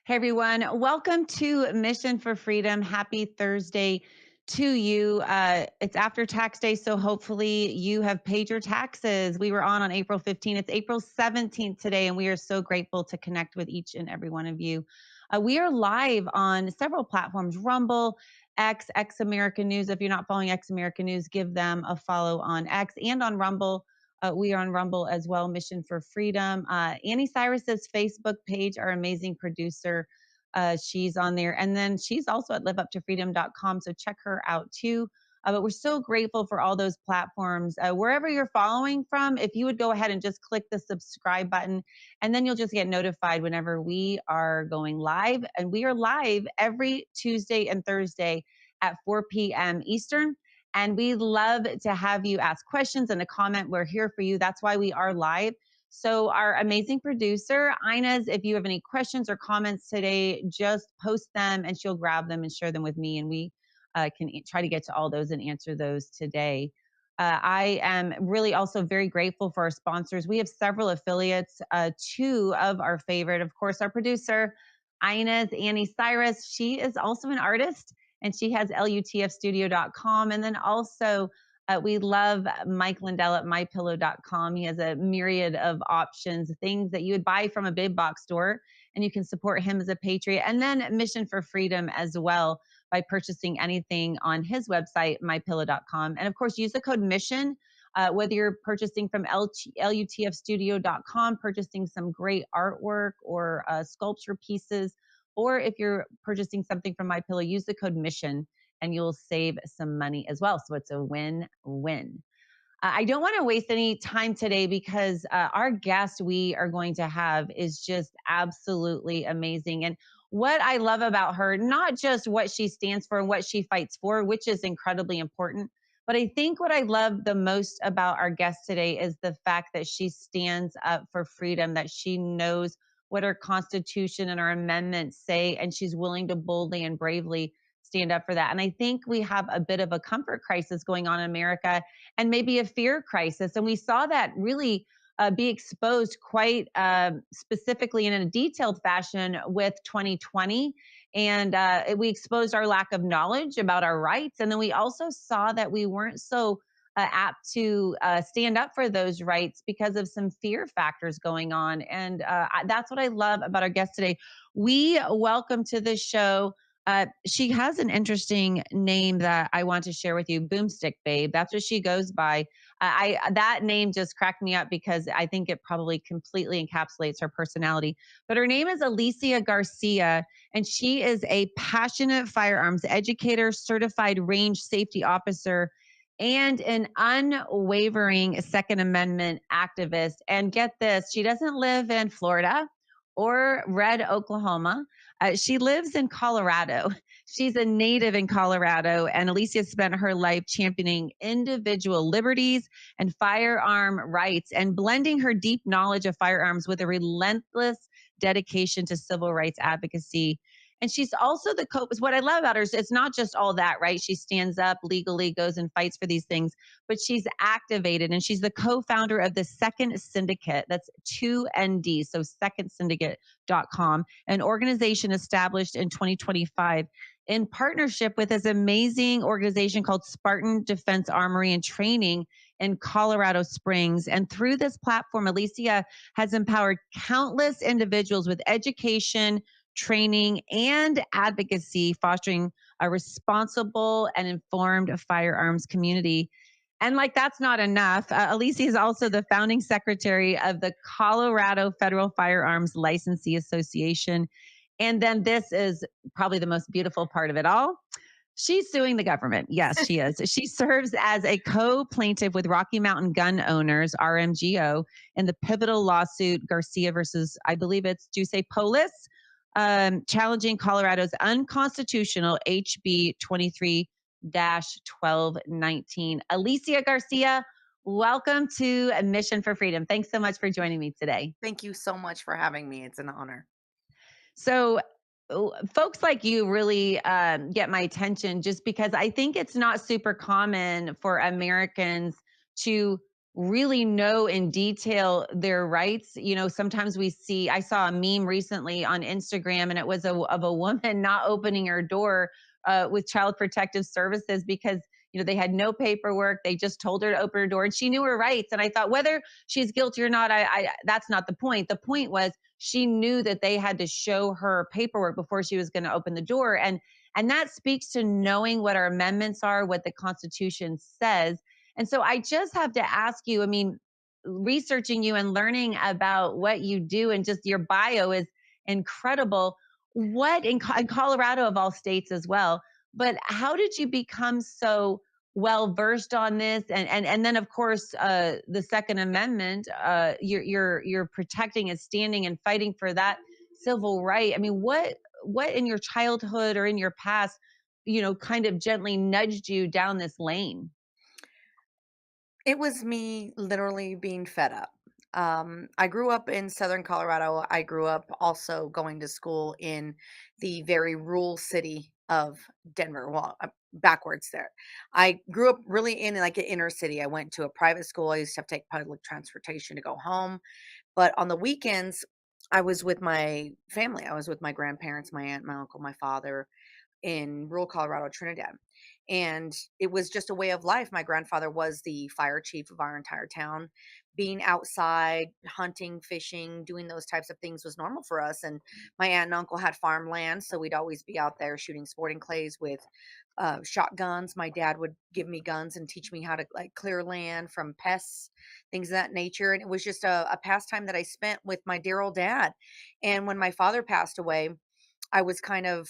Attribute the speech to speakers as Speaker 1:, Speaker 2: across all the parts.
Speaker 1: Hey everyone, welcome to Mission for Freedom. Happy Thursday to you. It's after tax day, so hopefully you have paid your taxes. We were on April 15th. It's April 17th today, and we are so grateful to connect with each and every one of you. We are live on several platforms: Rumble, X American News. If you're not following X American News, give them a follow on X and on Rumble. We are on Rumble as well, Mission for Freedom. Annie Cyrus's Facebook page, our amazing producer, she's on there. And then she's also at liveuptofreedom.com. So check her out too. But we're so grateful for all those platforms. Wherever you're following from, if you would go ahead and just click the subscribe button, and then you'll just get notified whenever we are going live. And we are live every Tuesday and Thursday at 4 p.m. Eastern. And we love to have you ask questions and a comment. We're here for you. That's why we are live. So, our amazing producer, Inez, if you have any questions or comments today, just post them and she'll grab them and share them with me. And we can try to get to all those and answer those today. I am really also very grateful for our sponsors. We have several affiliates, two of our favorite, of course, our producer, Inez Annie Cyrus. She is also an artist and she has lutfstudio.com. And then also, we love Mike Lindell at mypillow.com. He has a myriad of options, things that you would buy from a big box store, and you can support him as a patriot. And then Mission for Freedom as well by purchasing anything on his website, mypillow.com. And of course, use the code MISSION. Whether you're purchasing from lutfstudio.com, purchasing some great artwork or sculpture pieces, or if you're purchasing something from My Pillow, use the code MISSION and you'll save some money as well. So it's a win-win. I don't want to waste any time today because our guest we are going to have is just absolutely amazing. And what I love about her, not just what she stands for and what she fights for, which is incredibly important, but I think what I love the most about our guest today is the fact that she stands up for freedom, that she knows what our Constitution and our amendments say, and she's willing to boldly and bravely stand up for that. And I think we have a bit of a comfort crisis going on in America and maybe a fear crisis. And we saw that really be exposed quite specifically in a detailed fashion with 2020. And we exposed our lack of knowledge about our rights. And then we also saw that we weren't so apt to stand up for those rights because of some fear factors going on. And that's what I love about our guest today. We welcome to the show. She has an interesting name that I want to share with you, Boomstick Babe. That's what she goes by. I that name just cracked me up because I think it probably completely encapsulates her personality. But her name is Alicia Garcia, and she is a passionate firearms educator, certified range safety officer, and an unwavering Second Amendment activist. And get this, she doesn't live in Florida or Red, Oklahoma. She lives in Colorado. She's a native in Colorado, and Alicia spent her life championing individual liberties and firearm rights and blending her deep knowledge of firearms with a relentless dedication to civil rights advocacy. And she's also the what I love about her is it's not just all that, right? She stands up legally, goes and fights for these things, but she's activated and she's the co-founder of the Second Syndicate. That's 2ND, so secondsyndicate.com, an organization established in 2025 in partnership with this amazing organization called Spartan Defense Armory and Training in Colorado Springs. And through this platform, Alicia has empowered countless individuals with education, training, and advocacy, fostering a responsible and informed firearms community. And like that's not enough. Alicia is also the founding secretary of the Colorado Federal Firearms Licensee Association. And then this is probably the most beautiful part of it all. She's suing the government. Yes, she is. She serves as a co-plaintiff with Rocky Mountain Gun Owners, RMGO, in the pivotal lawsuit Garcia versus, I believe it's Juice Polis, challenging Colorado's unconstitutional HB 23-1219. Alicia Garcia, welcome to Mission for Freedom. Thanks so much for joining me today.
Speaker 2: Thank you so much for having me. It's an honor.
Speaker 1: So, folks like you really get my attention just because I think it's not super common for Americans to really know in detail their rights. Sometimes I saw a meme recently on Instagram, and it was of a woman not opening her door with Child Protective Services because they had no paperwork. They just told her to open her door, and she knew her rights. And I thought, whether she's guilty or not, that's not the point. The point was she knew that they had to show her paperwork before she was going to open the door, and that speaks to knowing what our amendments are, what the Constitution says. And so I just have to ask you, I mean, researching you and learning about what you do and just your bio is incredible. What in Colorado, of all states as well, but how did you become so well versed on this? And then, of course, the Second Amendment, you're protecting and standing and fighting for that civil right. I mean, what in your childhood or in your past, kind of gently nudged you down this lane?
Speaker 2: It was me literally being fed up. I grew up in Southern Colorado. I grew up also going to school in the very rural city of Denver. Well, backwards there. I grew up really in like an inner city. I went to a private school. I used to have to take public transportation to go home. But on the weekends, I was with my family. I was with my grandparents, my aunt, my uncle, my father, in rural Colorado, Trinidad. And it was just a way of life. My grandfather was the fire chief of our entire town. Being outside, hunting, fishing, doing those types of things was normal for us. And my aunt and uncle had farmland, so we'd always be out there shooting sporting clays with shotguns. My dad would give me guns and teach me how to like clear land from pests, things of that nature. And it was just a pastime that I spent with my dear old dad. And when my father passed away, I was kind of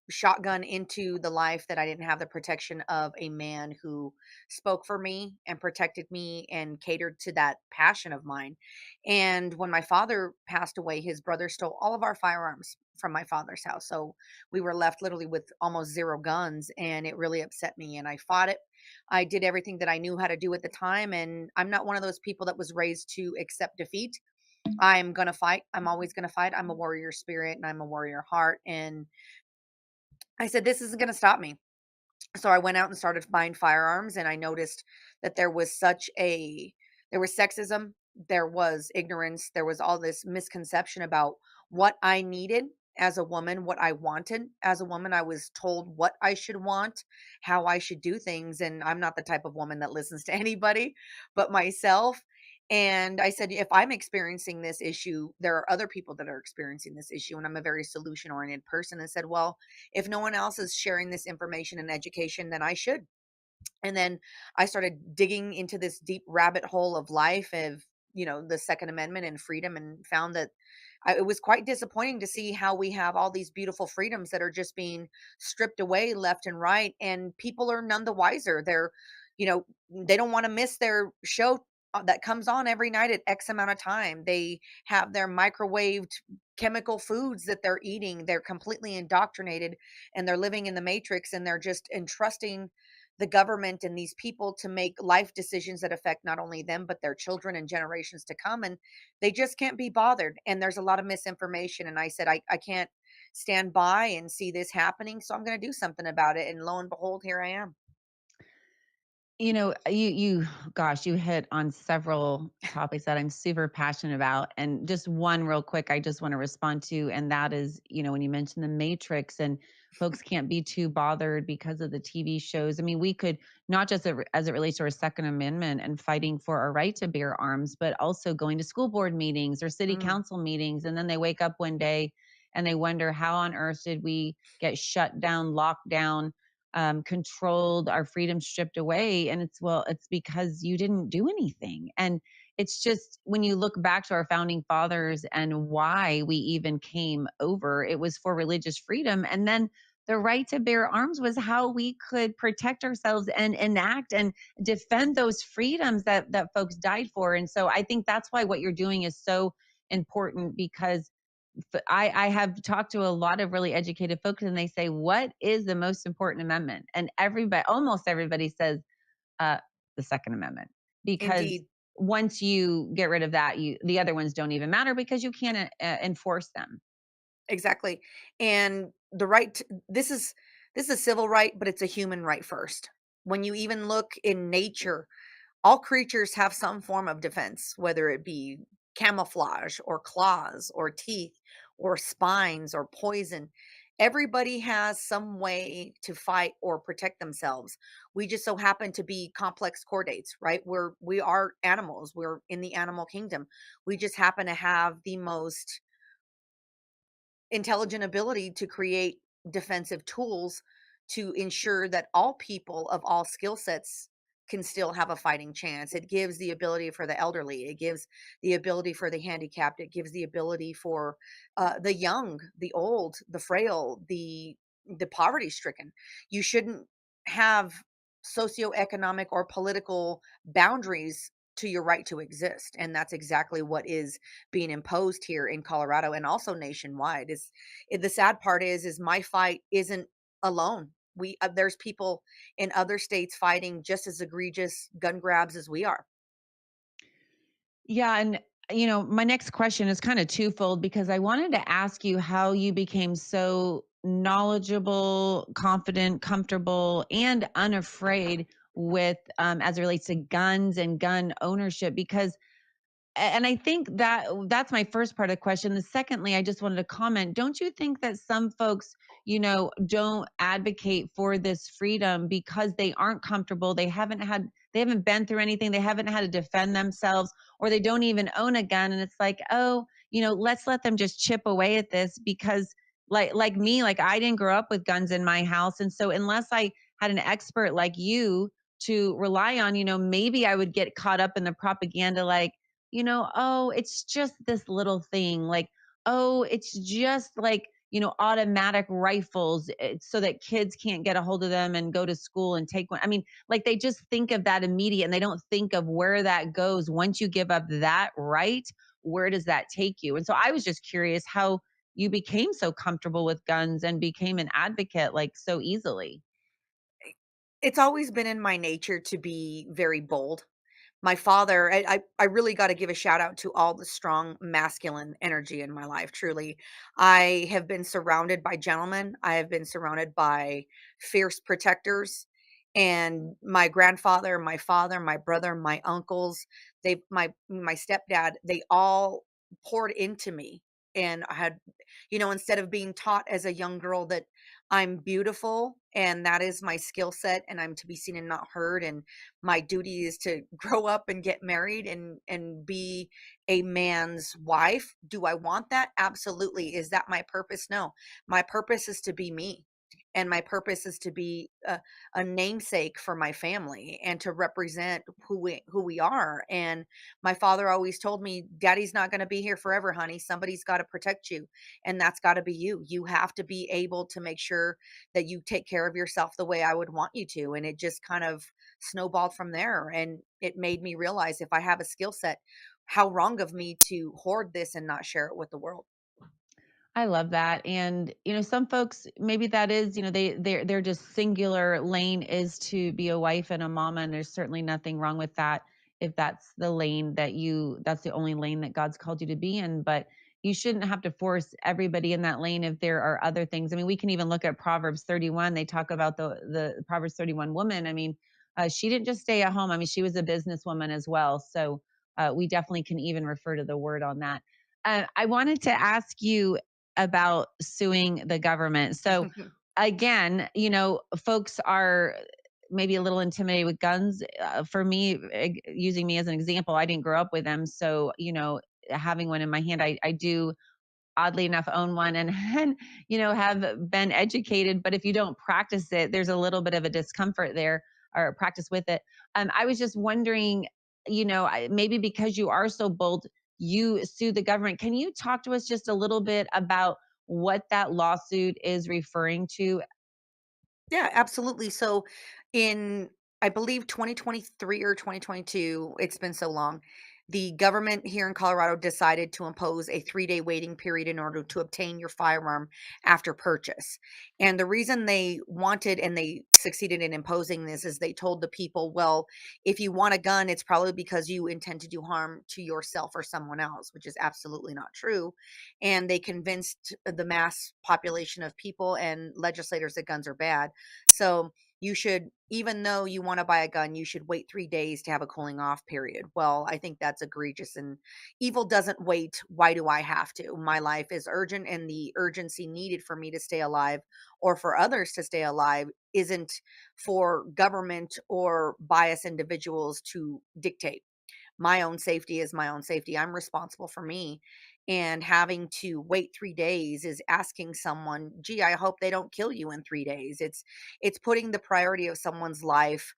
Speaker 2: shotgun into the life that I didn't have the protection of a man who spoke for me and protected me and catered to that passion of mine. And when my father passed away, his brother stole all of our firearms from my father's house. So we were left literally with almost zero guns, and it really upset me. And I fought it. I did everything that I knew how to do at the time. And I'm not one of those people that was raised to accept defeat. I'm going to fight. I'm always going to fight. I'm a warrior spirit and I'm a warrior heart. And I said, this isn't going to stop me. So I went out and started buying firearms, and I noticed that there was sexism, there was ignorance, there was all this misconception about what I needed as a woman, what I wanted as a woman. I was told what I should want, how I should do things, and I'm not the type of woman that listens to anybody but myself. And I said, if I'm experiencing this issue, there are other people that are experiencing this issue. And I'm a very solution oriented person, and said, well, if no one else is sharing this information and education, then I should. And then I started digging into this deep rabbit hole of life of, the Second Amendment and freedom, and found that it was quite disappointing to see how we have all these beautiful freedoms that are just being stripped away left and right. And people are none the wiser. You know, they don't want to miss their show that comes on every night at X amount of time. They have their microwaved chemical foods that they're eating. They're completely indoctrinated, and they're living in the matrix, and they're just entrusting the government and these people to make life decisions that affect not only them but their children and generations to come. And they just can't be bothered, and there's a lot of misinformation. And I said, I can't stand by and see this happening, so I'm going to do something about it. And lo and behold, here I am.
Speaker 1: Gosh, you hit on several topics that I'm super passionate about. And just one real quick, I just want to respond to, and that is, when you mentioned the Matrix and folks can't be too bothered because of the TV shows. I mean, we could not just as it relates to our Second Amendment and fighting for our right to bear arms, but also going to school board meetings or city
Speaker 2: Mm,
Speaker 1: council meetings. And then they wake up one day and they wonder, how on earth did we get shut down, locked down, controlled, our freedom stripped away? And it's because you didn't do anything. And it's just, when you look back to our founding fathers and why we even came over, it was for religious freedom. And then the right to bear arms was how we could protect ourselves and enact and defend those freedoms that folks died for. And so I think that's why what you're doing is so important, because I have talked to a lot of really educated folks, and they say, what is the most important amendment? And almost everybody says, uh, the Second Amendment, because
Speaker 2: indeed.
Speaker 1: once you get rid of that, the other ones don't even matter because you can't enforce them.
Speaker 2: Exactly. And the right this is a civil right, but it's a human right first. When you even look in nature, all creatures have some form of defense, whether it be camouflage or claws or teeth or spines or poison. Everybody has some way to fight or protect themselves. We just so happen to be complex chordates, right? We are animals. We're in the animal kingdom. We just happen to have the most intelligent ability to create defensive tools to ensure that all people of all skill sets can still have a fighting chance. It gives the ability for the elderly, it gives the ability for the handicapped, it gives the ability for the young, the old, the frail, the poverty stricken. You shouldn't have socioeconomic or political boundaries to your right to exist, and that's exactly what is being imposed here in Colorado and also nationwide. The sad part is my fight isn't alone. There's people in other states fighting just as egregious gun grabs as we are.
Speaker 1: Yeah, and my next question is kind of twofold because I wanted to ask you how you became so knowledgeable, confident, comfortable, and unafraid with as it relates to guns and gun ownership because and I think that that's my first part of the question. The secondly, I just wanted to comment, don't you think that some folks, don't advocate for this freedom because they aren't comfortable, they haven't been through anything, they haven't had to defend themselves, or they don't even own a gun and it's like, "Oh, let's let them just chip away at this because like me, like I didn't grow up with guns in my house and so unless I had an expert like you to rely on, maybe I would get caught up in the propaganda like oh, it's just this little thing. Like, oh, it's just like, automatic rifles so that kids can't get a hold of them and go to school and take one. I mean, like they just think of that immediate and they don't think of where that goes. Once you give up that right, where does that take you? And so I was just curious how you became so comfortable with guns and became an advocate like so easily.
Speaker 2: It's always been in my nature to be very bold. My father, I really gotta give a shout out to all the strong masculine energy in my life, truly. I have been surrounded by gentlemen, I have been surrounded by fierce protectors, and my grandfather, my father, my brother, my uncles, my stepdad, they all poured into me, and I had instead of being taught as a young girl that I'm beautiful and that is my skill set and I'm to be seen and not heard, and my duty is to grow up and get married and be a man's wife. Do I want that? Absolutely. Is that my purpose? No. My purpose is to be me. And my purpose is to be a namesake for my family and to represent who we are. And my father always told me, "Daddy's not going to be here forever, honey. Somebody's got to protect you, and that's got to be you. You have to be able to make sure that you take care of yourself the way I would want you to." And it just kind of snowballed from there. And it made me realize if I have a skill set, how wrong of me to hoard this and not share it with the world.
Speaker 1: I love that. And some folks maybe that is, they're just singular lane is to be a wife and a mama and there's certainly nothing wrong with that if that's the lane that's the only lane that God's called you to be in, but you shouldn't have to force everybody in that lane if there are other things. I mean, we can even look at Proverbs 31. They talk about the Proverbs 31 woman. I mean, she didn't just stay at home. I mean, she was a businesswoman as well. So we definitely can even refer to the word on that. I wanted to ask you about suing the government. So again, folks are maybe a little intimidated with guns. For me, using me as an example, I didn't grow up with them. So, having one in my hand, I do oddly enough own one and, and have been educated, but if you don't practice it there's a little bit of a discomfort there or practice with it. I was just wondering, maybe because you are so bold you sue the government. Can you talk to us just a little bit about what that lawsuit is referring to?
Speaker 2: Yeah, absolutely. So in I believe 2023 or 2022, it's been so long. The government here in Colorado decided to impose a 3-day waiting period in order to obtain your firearm after purchase. And the reason they wanted and they succeeded in imposing this is they told the people, well, if you want a gun, it's probably because you intend to do harm to yourself or someone else, which is absolutely not true. And they convinced the mass population of people and legislators that guns are bad. So You should, even though you want to buy a gun, you should wait 3 days to have a cooling off period. Well, I think that's egregious, and evil doesn't wait. Why do I have to? My life is urgent, and the urgency needed for me to stay alive or for others to stay alive isn't for government or biased individuals to dictate. My own safety is my own safety. I'm responsible for me. And having to wait 3 days is asking someone, gee, I hope they don't kill you in 3 days. It's putting the priority of someone's life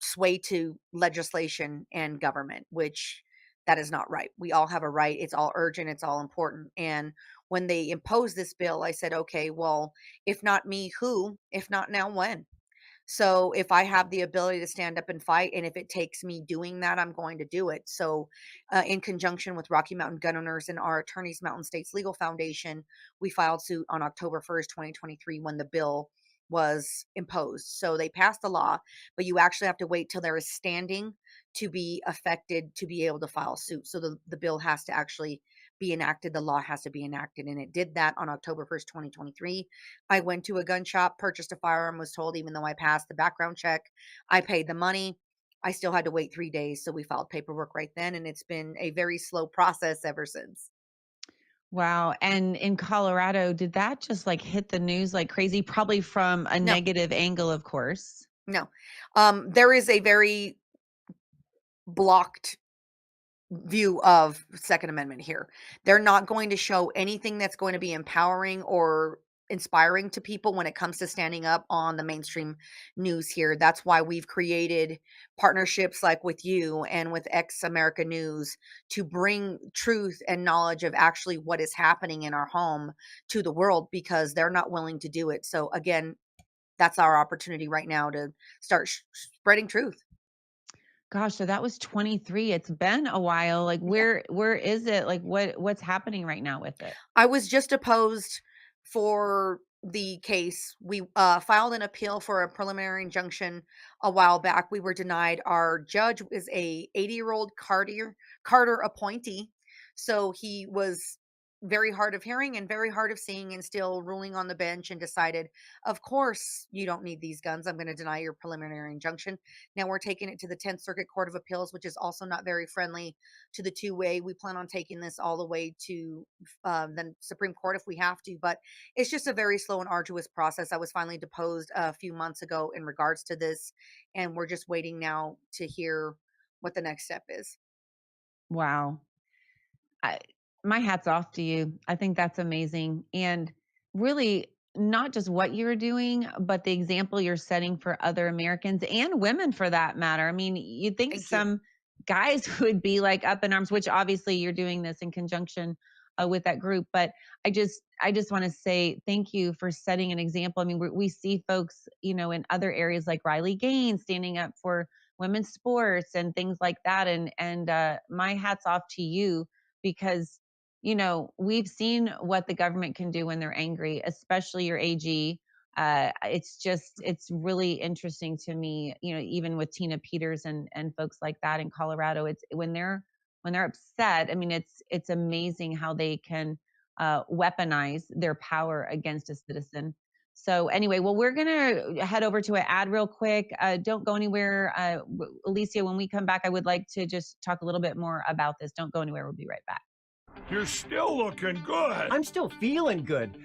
Speaker 2: sway to legislation and government, which that is not right. We all have a right. It's all urgent, it's all important. And when they imposed this bill, I said, okay, well, if not me, who? If not now, when? So if I have the ability to stand up and fight, and if it takes me doing that, I'm going to do it. So, in conjunction with Rocky Mountain Gun Owners and our attorneys, Mountain States Legal Foundation, we filed suit on October 1st, 2023, when the bill was imposed. So they passed the law, but you actually have to wait till there is standing to be affected to be able to file suit. So the bill has to actually be enacted. The law has to be enacted. And it did that on October 1st, 2023. I went to a gun shop, purchased a firearm, was told even though I passed the background check, I paid the money. I still had to wait 3 days. So we filed paperwork right then. And it's been a very slow process ever since.
Speaker 1: Wow. And in Colorado, did that just like hit the news like crazy? Probably from a
Speaker 2: No,
Speaker 1: negative angle, of course.
Speaker 2: no. There is a very blocked view of Second Amendment here. They're not going to show anything that's going to be empowering or inspiring to people when it comes to standing up on the mainstream news here. That's why we've created partnerships like with you and with Ex America News to bring truth and knowledge of actually what is happening in our home to the world, because they're not willing to do it. So again, that's our opportunity right now to start spreading truth.
Speaker 1: Gosh, so that was 23. It's been a while. Like where is it? Like what's happening right now with it?
Speaker 2: I was just opposed for the case. We filed an appeal for a preliminary injunction a while back. We were denied. Our judge is a 80-year-old Carter appointee, so he was very hard of hearing and very hard of seeing, and still ruling on the bench, and decided, of course, you don't need these guns. I'm going to deny your preliminary injunction. Now we're taking it to the 10th Circuit Court of Appeals, which is also not very friendly to the two-way. We plan on taking this all the way to the Supreme Court if we have to, but it's just a very slow and arduous process. I was finally deposed a few months ago in regards to this, and we're just waiting now to hear what the next step is.
Speaker 1: Wow. I, my hat's off to you. I think that's amazing. And really, not just what you're doing, but the example you're setting for other Americans and women for that matter. I mean, you'd think
Speaker 2: Thank you.
Speaker 1: some guys would be like up in arms, which obviously you're doing this in conjunction with that group. But I just want to say thank you for setting an example. I mean, we see folks, in other areas like Riley Gaines standing up for women's sports and things like that. And my hat's off to you because we've seen what the government can do when they're angry, especially your AG. It's really interesting to me, even with Tina Peters and folks like that in Colorado. It's when they're upset. I mean, it's amazing how they can weaponize their power against a citizen. So anyway, well, we're gonna head over to an ad real quick. Don't go anywhere, Alicia. When we come back, I would like to just talk a little bit more about this. Don't go anywhere. We'll be right back.
Speaker 3: You're still looking good.
Speaker 4: I'm still feeling good.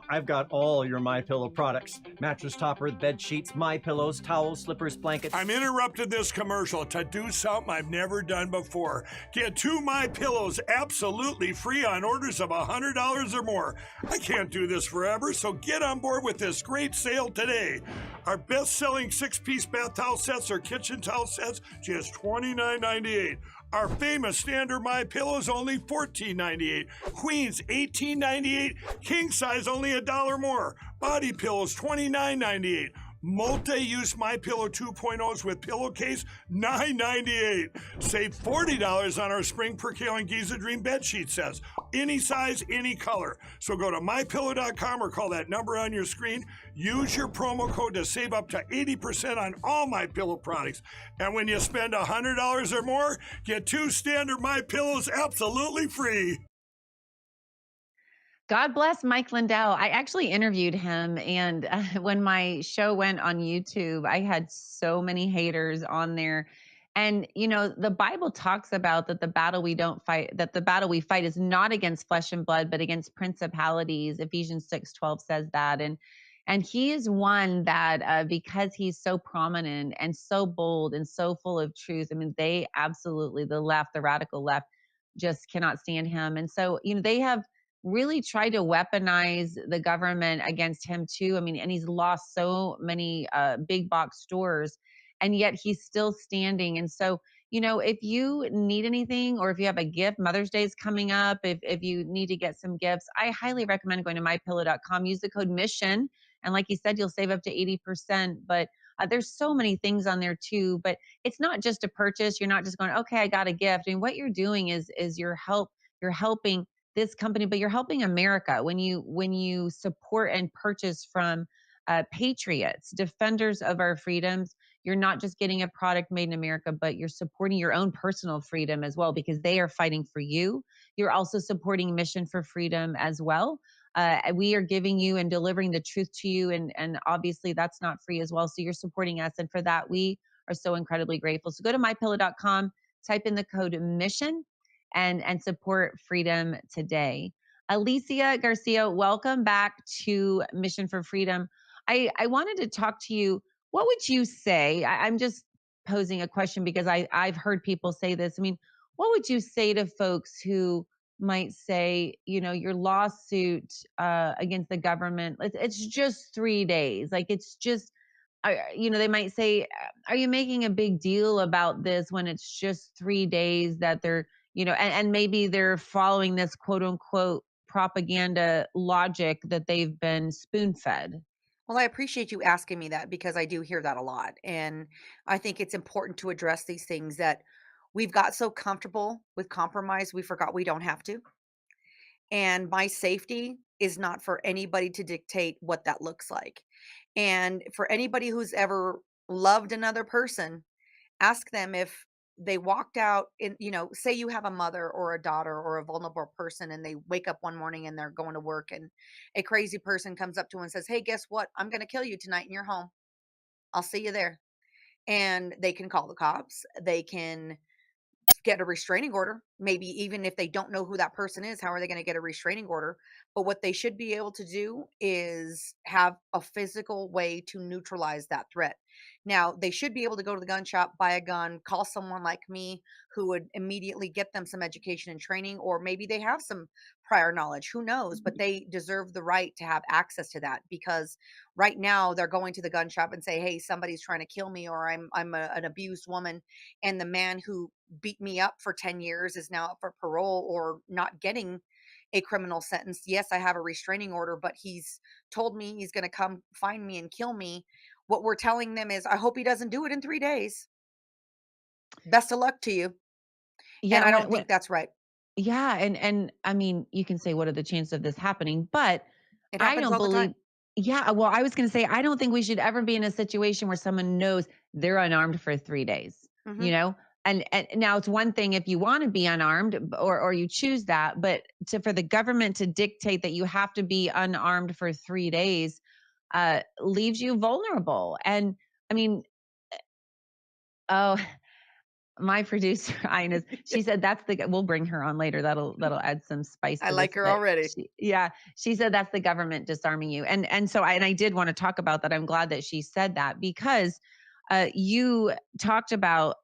Speaker 4: I've got all your My Pillow products: mattress topper, bed sheets, My Pillows, towels, slippers, blankets.
Speaker 3: I'm interrupting this commercial to do something I've never done before. Get 2 My Pillows absolutely free on orders of $100 or more. I can't do this forever, so get on board with this great sale today. Our best-selling 6-piece bath towel sets or kitchen towel sets, just $29.98. Our famous standard My Pillows only $14.98. Queens $18.98. King size only $1 more. Body pillows $29.98. Multi-use My Pillow 2.0s with pillowcase $9.98. Save $40 on our Spring Percale and Giza Dream bed sheet sets. Any size, any color. So go to mypillow.com or call that number on your screen. Use your promo code to save up to 80% on all My Pillow products. And when you spend $100 or more, get 2 standard My Pillows absolutely free.
Speaker 1: God bless Mike Lindell. I actually interviewed him, and when my show went on YouTube, I had so many haters on there. And the Bible talks about that the battle we don't fight, that the battle we fight is not against flesh and blood, but against principalities. Ephesians 6:12 says that, and he is one that because he's so prominent and so bold and so full of truth. I mean, they absolutely, the left, the radical left, just cannot stand him. And so they have really tried to weaponize the government against him too. I mean, and he's lost so many big box stores, and yet he's still standing. And so, if you need anything, or if you have a gift, Mother's Day is coming up. If you need to get some gifts, I highly recommend going to mypillow.com. Use the code mission, and like you said, you'll save up to 80%. But there's so many things on there too. But it's not just a purchase. You're not just going, okay, I got a gift. I mean, what you're doing is you're helping this company, but you're helping America when you support and purchase from patriots, defenders of our freedoms. You're not just getting a product made in America, but you're supporting your own personal freedom as well, because they are fighting for you. You're also supporting Mission for Freedom as well. We are giving you and delivering the truth to you, and obviously that's not free as well. So you're supporting us, and for that we are so incredibly grateful. So go to mypillow.com, type in the code mission, and support freedom today. Alicia Garcia, welcome back to Mission for Freedom. I wanted to talk to you. What would you say? I'm just posing a question because I've heard people say this. I mean, what would you say to folks who might say, your lawsuit against the government, it's just 3 days. Like, it's just, they might say, are you making a big deal about this when it's just 3 days that they're, and maybe they're following this quote unquote propaganda logic that they've been spoon fed?
Speaker 2: Well, I appreciate you asking me that because I do hear that a lot. And I think it's important to address these things that we've got so comfortable with compromise, we forgot we don't have to. And my safety is not for anybody to dictate what that looks like. And for anybody who's ever loved another person, ask them if they walked out in, say you have a mother or a daughter or a vulnerable person and they wake up one morning and they're going to work and a crazy person comes up to them and says, "Hey, guess what? I'm going to kill you tonight in your home. I'll see you there." And they can call the cops. They can get a restraining order. Maybe even if they don't know who that person is, how are they going to get a restraining order? But what they should be able to do is have a physical way to neutralize that threat. Now, they should be able to go to the gun shop, buy a gun, call someone like me who would immediately get them some education and training, or maybe they have some prior knowledge. Who knows? But they deserve the right to have access to that because right now they're going to the gun shop and say, "Hey, somebody's trying to kill me, or an abused woman," and the man who beat me up for 10 years is now up for parole or not getting a criminal sentence. Yes, I have a restraining order, but he's told me he's going to come find me and kill me. What we're telling them is, I hope he doesn't do it in 3 days. Best of luck to you.
Speaker 1: Yeah,
Speaker 2: And I
Speaker 1: and
Speaker 2: don't think that's right.
Speaker 1: yeah, and I mean, you can say, what are the chances of this happening? But
Speaker 2: It
Speaker 1: I
Speaker 2: happens
Speaker 1: don't
Speaker 2: all the
Speaker 1: believe.
Speaker 2: time.
Speaker 1: Yeah, well, I was going to say, I don't think we should ever be in a situation where someone knows they're unarmed for 3 days. You
Speaker 2: Hmm.
Speaker 1: know, and now it's one thing if you want to be unarmed, or you choose that, but for the government to dictate that you have to be unarmed for 3 days leaves you vulnerable. And I mean, oh, my producer, Ines, she said that's the we'll bring her on later. That'll add some spice
Speaker 2: I
Speaker 1: to
Speaker 2: like
Speaker 1: this.
Speaker 2: her
Speaker 1: But
Speaker 2: already.
Speaker 1: yeah, she said that's the government disarming you. And I did want to talk about that. I'm glad that she said that because you talked about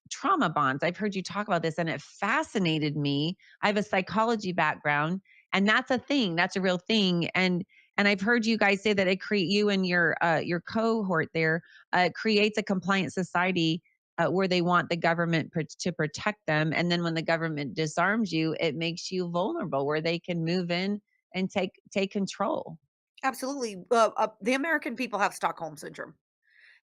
Speaker 1: trauma bonds. I've heard you talk about this, and it fascinated me. I have a psychology background, and that's a thing. That's a real thing. And I've heard you guys say that it create you and your cohort there creates a compliant society where they want the government to protect them. And then when the government disarms you, it makes you vulnerable where they can move in and take control.
Speaker 2: Absolutely. The American people have Stockholm syndrome.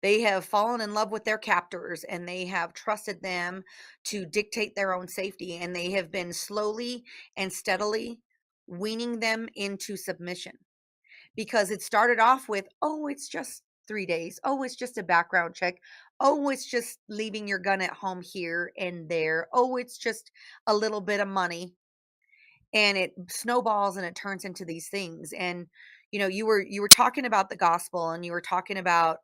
Speaker 2: They have fallen in love with their captors and they have trusted them to dictate their own safety. And they have been slowly and steadily weaning them into submission because it started off with, "Oh, it's just 3 days. Oh, it's just a background check. Oh, it's just leaving your gun at home here and there. Oh, it's just a little bit of money." and it snowballs and it turns into these things. And you were talking about the gospel, and you were talking about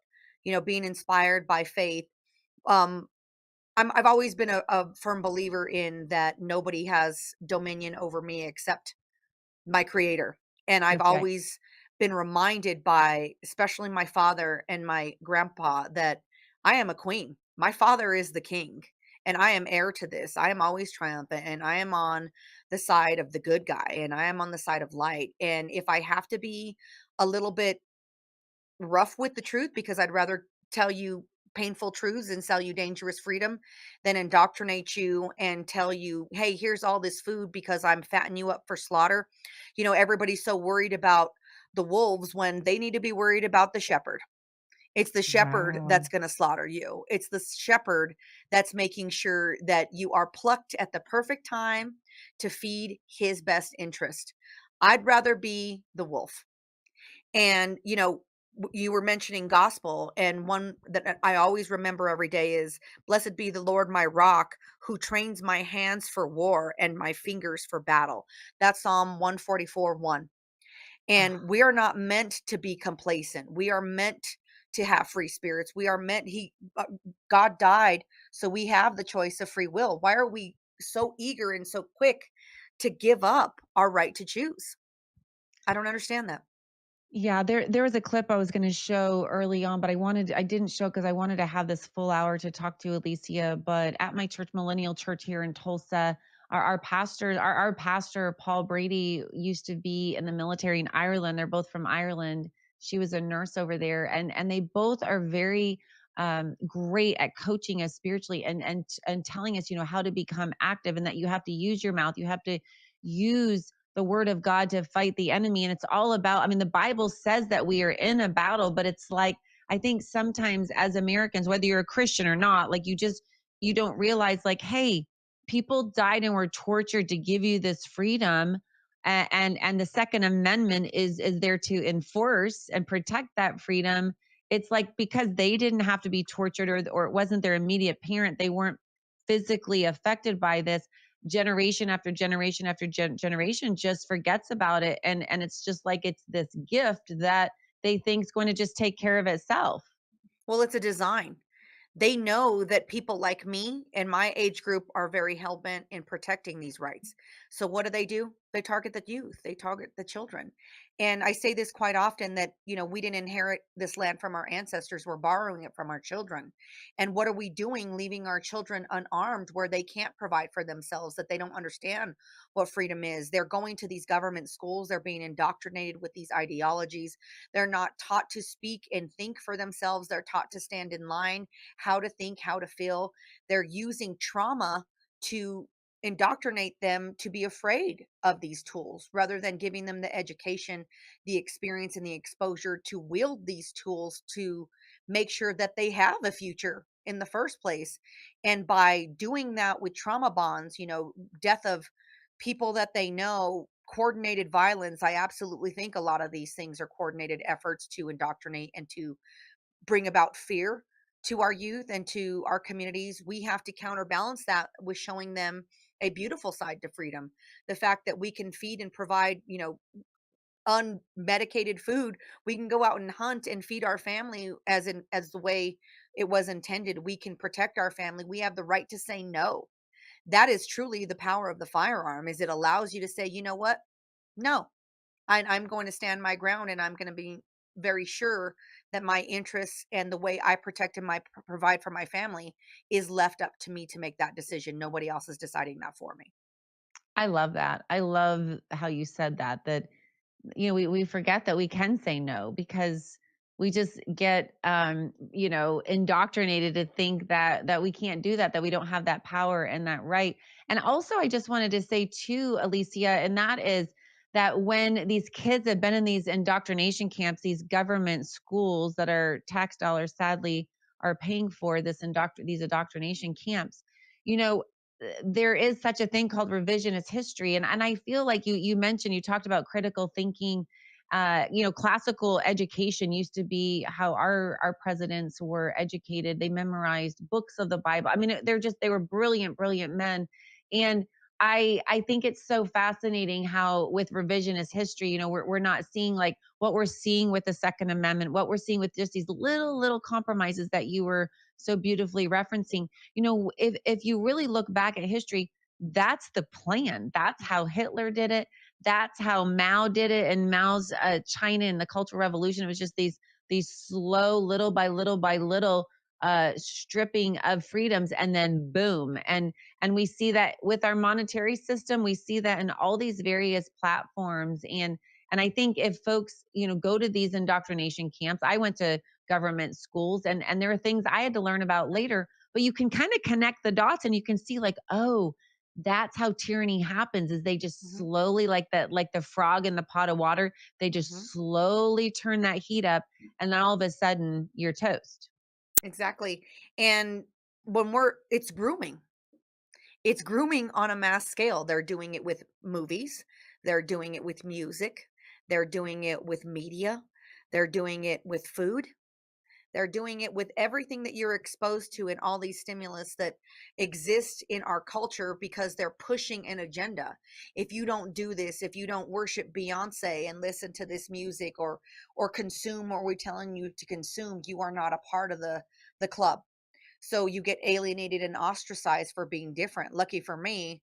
Speaker 2: being inspired by faith. um I've always been a firm believer in that nobody has dominion over me except my creator. And I've
Speaker 1: That's right.
Speaker 2: always been reminded by, especially my father and my grandpa, that I am a queen. My father is the king, and I am heir to this. I am always triumphant, and I am on the side of the good guy, and I am on the side of light. And if I have to be a little bit rough with the truth, because I'd rather tell you painful truths and sell you dangerous freedom than indoctrinate you and tell you, hey, here's all this food because I'm fattening you up for slaughter. Everybody's so worried about the wolves when they need to be worried about the shepherd. It's the shepherd
Speaker 1: Wow.
Speaker 2: that's going to slaughter you. It's the shepherd that's making sure that you are plucked at the perfect time to feed his best interest. I'd rather be the wolf. And, you were mentioning gospel, and one that I always remember every day is, "Blessed be the Lord my rock, who trains my hands for war and my fingers for battle." That's Psalm 144:1. And
Speaker 1: Ah,
Speaker 2: we are not meant to be complacent. We are meant to have free spirits. We are meant, God died, so we have the choice of free will. Why are we so eager and so quick to give up our right to choose? I don't understand that.
Speaker 1: yeah, there was a clip I was gonna show early on, but I didn't show because I wanted to have this full hour to talk to Alicia. But at my church, Millennial Church here in Tulsa, our pastor, Paul Brady, used to be in the military in Ireland. They're both from Ireland. She was a nurse over there, and they both are very great at coaching us spiritually and telling us, how to become active, and that you have to use your mouth. You have to use the word of God to fight the enemy. And it's all about, I mean, the Bible says that we are in a battle, but it's like, I think sometimes as Americans, whether you're a Christian or not, like you don't realize, like, hey, people died and were tortured to give you this freedom. And the Second Amendment is there to enforce and protect that freedom. It's like, because they didn't have to be tortured, or it wasn't their immediate parent, they weren't physically affected by this. Generation after generation after generation just forgets about it, and it's just like it's this gift that they think is going to just take care of itself.
Speaker 2: Well, it's a design. They know that people like me and my age group are very hell bent in protecting these rights. So what do? They target the youth, they target the children. And I say this quite often, that, we didn't inherit this land from our ancestors, we're borrowing it from our children. And what are we doing, leaving our children unarmed where they can't provide for themselves, that they don't understand what freedom is? They're going to these government schools, they're being indoctrinated with these ideologies. They're not taught to speak and think for themselves, they're taught to stand in line, how to think, how to feel. They're using trauma to indoctrinate them to be afraid of these tools rather than giving them the education, the experience, and the exposure to wield these tools to make sure that they have a future in the first place. And by doing that with trauma bonds, death of people that they know, coordinated violence, I absolutely think a lot of these things are coordinated efforts to indoctrinate and to bring about fear to our youth and to our communities. We have to counterbalance that with showing them a beautiful side to freedom. The fact that we can feed and provide, unmedicated food. We can go out and hunt and feed our family as the way it was intended. We can protect our family. We have the right to say no. That is truly the power of the firearm, is it allows you to say, you know what? No, I'm going to stand my ground, and I'm going to be very sure that my interests and the way I protect and provide for my family is left up to me to make that decision. Nobody else is deciding that for me.
Speaker 1: I love that. I love how you said that, we forget that we can say no, because we just get indoctrinated to think that we can't do that we don't have that power and that right. And also, I just wanted to say too, Alicia, and that is that when these kids have been in these indoctrination camps, these government schools that are tax dollars sadly are paying for these indoctrination camps, you know there is such a thing called revisionist history. And I feel like you mentioned, you talked about critical thinking. Classical education used to be how our presidents were educated. They memorized books of the Bible. I mean, they were brilliant men. And I think it's so fascinating how with revisionist history, we're not seeing like what we're seeing with the Second Amendment, what we're seeing with just these little compromises that you were so beautifully referencing. If you really look back at history, that's the plan. That's how Hitler did it. That's how Mao did it, and Mao's China and the Cultural Revolution. It was just these slow, little by little stripping of freedoms, and then boom. And we see that with our monetary system, we see that in all these various platforms. And I think if folks, go to these indoctrination camps, I went to government schools, and there are things I had to learn about later, but you can kind of connect the dots and you can see like, oh, that's how tyranny happens, is they just
Speaker 2: Mhm,
Speaker 1: slowly, like the frog in the pot of water, they
Speaker 2: mhm.
Speaker 1: just slowly turn that heat up, and then all of a sudden you're toast.
Speaker 2: Exactly. And it's grooming. It's grooming on a mass scale. They're doing it with movies, they're doing it with music, they're doing it with media, they're doing it with food. They're doing it with everything that you're exposed to and all these stimulus that exist in our culture because they're pushing an agenda. If you don't do this, if you don't worship Beyonce and listen to this music or consume what we're telling you to consume, you are not a part of the club. So you get alienated and ostracized for being different. Lucky for me,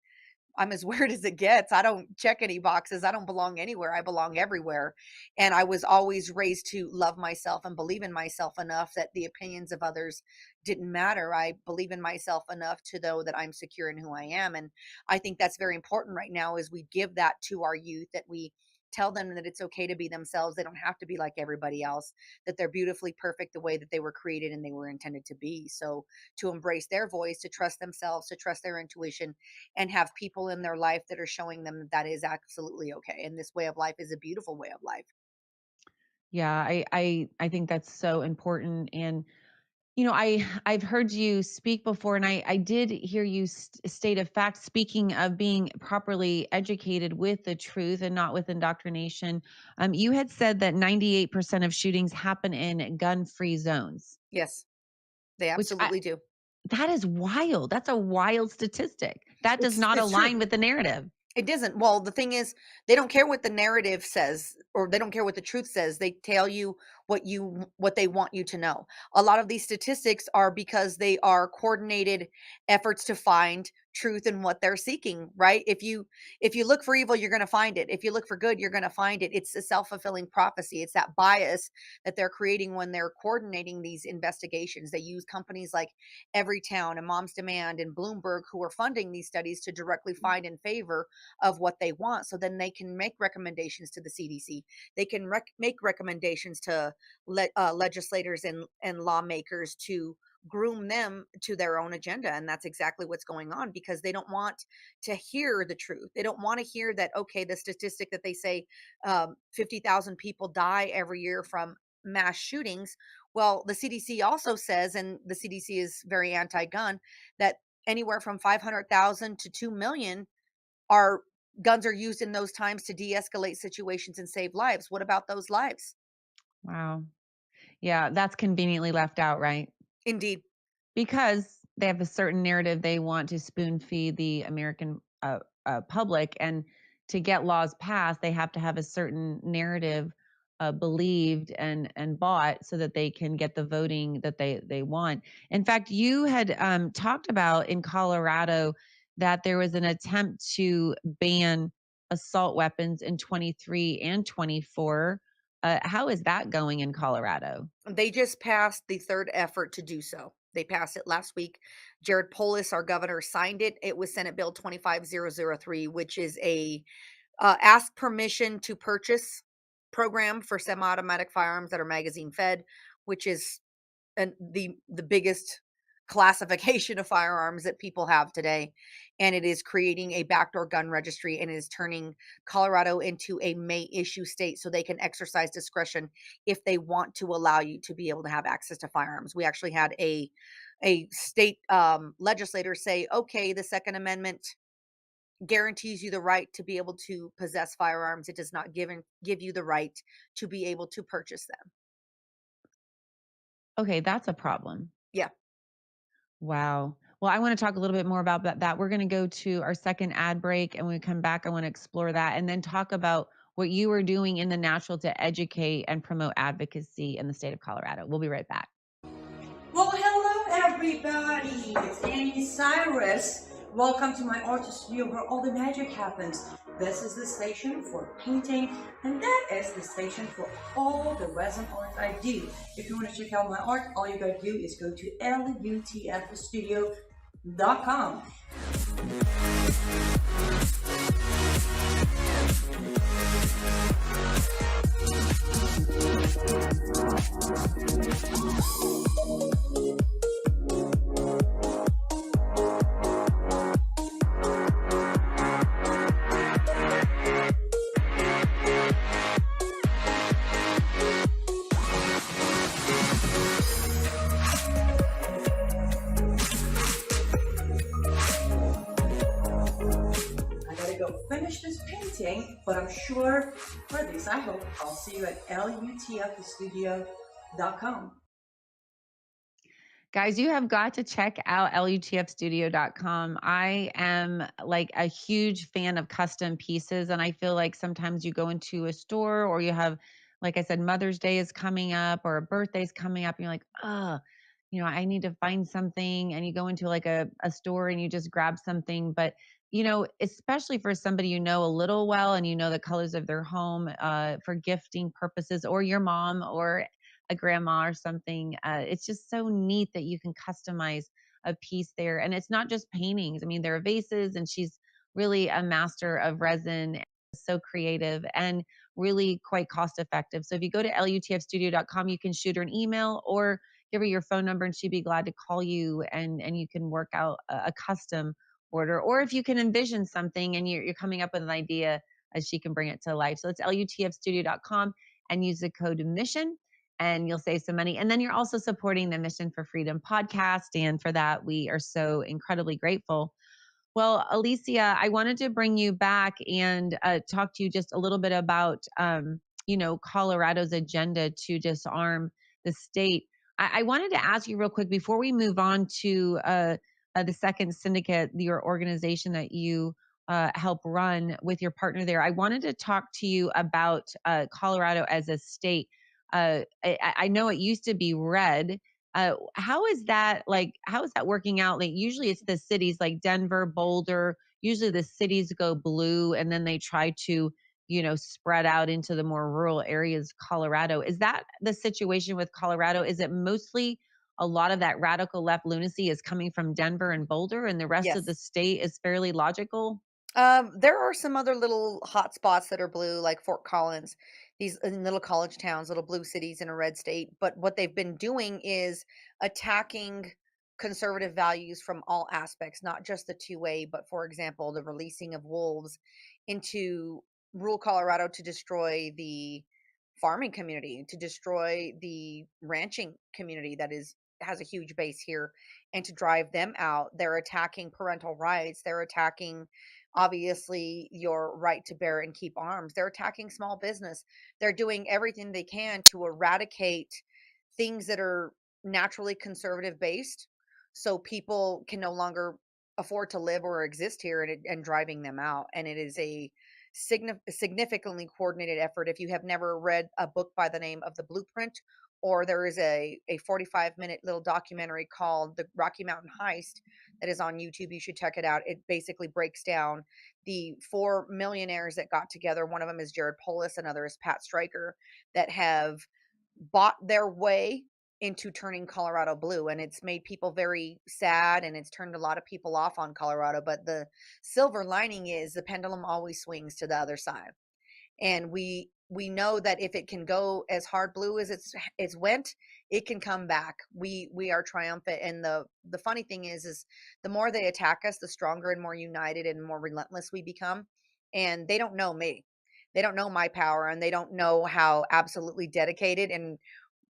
Speaker 2: I'm as weird as it gets. I don't check any boxes. I don't belong anywhere. I belong everywhere. And I was always raised to love myself and believe in myself enough that the opinions of others didn't matter. I believe in myself enough to know that I'm secure in who I am. And I think that's very important right now is we give that to our youth, that we tell them that it's okay to be themselves. They don't have to be like everybody else, that they're beautifully perfect the way that they were created and they were intended to be. So to embrace their voice, to trust themselves, to trust their intuition, and have people in their life that are showing them that that is absolutely okay. And this way of life is a beautiful way of life.
Speaker 1: Yeah, I think that's so important. And I've heard you speak before, and I did hear you state a fact. Speaking of being properly educated with the truth and not with indoctrination, you had said that 98% of shootings happen in gun-free zones,
Speaker 2: Yes, they
Speaker 1: which
Speaker 2: absolutely do.
Speaker 1: that is wild. That's a wild statistic. That does not
Speaker 2: It's true.
Speaker 1: align with the narrative.
Speaker 2: It doesn't. Well, the thing is, they don't care what the narrative says, or they don't care what the truth says. They tell you what they want you to know. A lot of these statistics are because they are coordinated efforts to find truth in what they're seeking, right? If you look for evil, you're going to find it. If you look for good, you're going to find it. It's a self-fulfilling prophecy. It's that bias that they're creating when they're coordinating these investigations. They use companies like Everytown and Mom's Demand and Bloomberg who are funding these studies to directly find in favor of what they want. So then they can make recommendations to the CDC. They can make recommendations to legislators and lawmakers to groom them to their own agenda. And that's exactly what's going on because they don't want to hear the truth. They don't want to hear that, okay, the statistic that they say 50,000 people die every year from mass shootings. Well, the CDC also says, and the CDC is very anti gun, that anywhere from 500,000 to 2 million are guns are used in those times to de-escalate situations and save lives. What about those lives?
Speaker 1: Wow. Yeah, that's conveniently left out, right?
Speaker 2: Indeed.
Speaker 1: Because they have a certain narrative they want to spoon feed the American public, and to get laws passed, they have to have a certain narrative believed and bought so that they can get the voting that they want. In fact, you had talked about in Colorado that there was an attempt to ban assault weapons in 23 and 24. How is that going in Colorado?
Speaker 2: They just passed the third effort to do so. They passed it last week. Jared Polis, our governor, signed it. It was Senate Bill 25003, which is a ask permission to purchase program for semi-automatic firearms that are magazine fed, which is the biggest classification of firearms that people have today, and it is creating a backdoor gun registry and is turning Colorado into a may issue state so they can exercise discretion if they want to allow you to be able to have access to firearms. We actually had a state legislator say, okay, the Second Amendment guarantees you the right to be able to possess firearms. It does not give you the right to be able to purchase them.
Speaker 1: Okay, that's a problem.
Speaker 2: Yeah.
Speaker 1: Wow. Well, I want to talk a little bit more about that. We're going to go to our second ad break. And when we come back, I want to explore that and then talk about what you are doing in the natural to educate and promote advocacy in the state of Colorado. We'll be right back.
Speaker 5: Well, hello everybody! It's Annie Cyrus. Welcome to my art studio where all the magic happens. This is the station for painting, and that is the station for all the resin art I do. If you want to check out my art, all you gotta do is go to lutfstudio.com. Finish this painting, but I'm sure, for at least I hope, I'll see you at lutfstudio.com.
Speaker 1: Guys, you have got to check out lutfstudio.com. I am like a huge fan of custom pieces, and I feel like sometimes you go into a store or you have, like I said, Mother's Day is coming up or a birthday's coming up, and you're like, oh, I need to find something. And you go into like a store and you just grab something. But, especially for somebody a little well and the colors of their home for gifting purposes, or your mom or a grandma or something. It's just so neat that you can customize a piece there. And it's not just paintings. I mean, there are vases, and she's really a master of resin, so creative and really quite cost effective. So if you go to lutfstudio.com, you can shoot her an email or give her your phone number, and she'd be glad to call you, and you can work out a custom order. Or if you can envision something and you're coming up with an idea, she can bring it to life. So it's lutfstudio.com and use the code MISSION and you'll save some money. And then you're also supporting the Mission for Freedom podcast. And for that, we are so incredibly grateful. Well, Alicia, I wanted to bring you back and talk to you just a little bit about, Colorado's agenda to disarm the state. I wanted to ask you real quick before we move on to the second syndicate, your organization that you help run with your partner there. I wanted to talk to you about Colorado as a state. I know it used to be red. How is that like? How is that working out? Like usually it's the cities like Denver, Boulder. Usually the cities go blue, and then they try to spread out into the more rural areas. Colorado, is that the situation with Colorado? Is it mostly a lot of that radical left lunacy is coming from Denver and Boulder, and the rest of the
Speaker 2: Yes.
Speaker 1: state is fairly logical?
Speaker 2: There are some other little hot spots that are blue, like Fort Collins, these in little college towns, little blue cities in a red state. But what they've been doing is attacking conservative values from all aspects, not just the two-way, but for example, the releasing of wolves into rural Colorado to destroy the farming community, to destroy the ranching community that has a huge base here, and to drive them out. They're attacking parental rights. They're attacking obviously your right to bear and keep arms. They're attacking small business. They're doing everything they can to eradicate things that are naturally conservative based so people can no longer afford to live or exist here, and driving them out. And it is a significantly coordinated effort. If you have never read a book by the name of The Blueprint, or there is a 45-minute little documentary called The Rocky Mountain Heist that is on YouTube, you should check it out. It basically breaks down the four millionaires that got together. One of them is Jared Polis, another is Pat Stryker, that have bought their way into turning Colorado blue. And it's made people very sad, and it's turned a lot of people off on Colorado. But the silver lining is the pendulum always swings to the other side. And we know that if it can go as hard blue as it's went, it can come back. We are triumphant. And the funny thing is the more they attack us, the stronger and more united and more relentless we become. And they don't know me. They don't know my power, and they don't know how absolutely dedicated and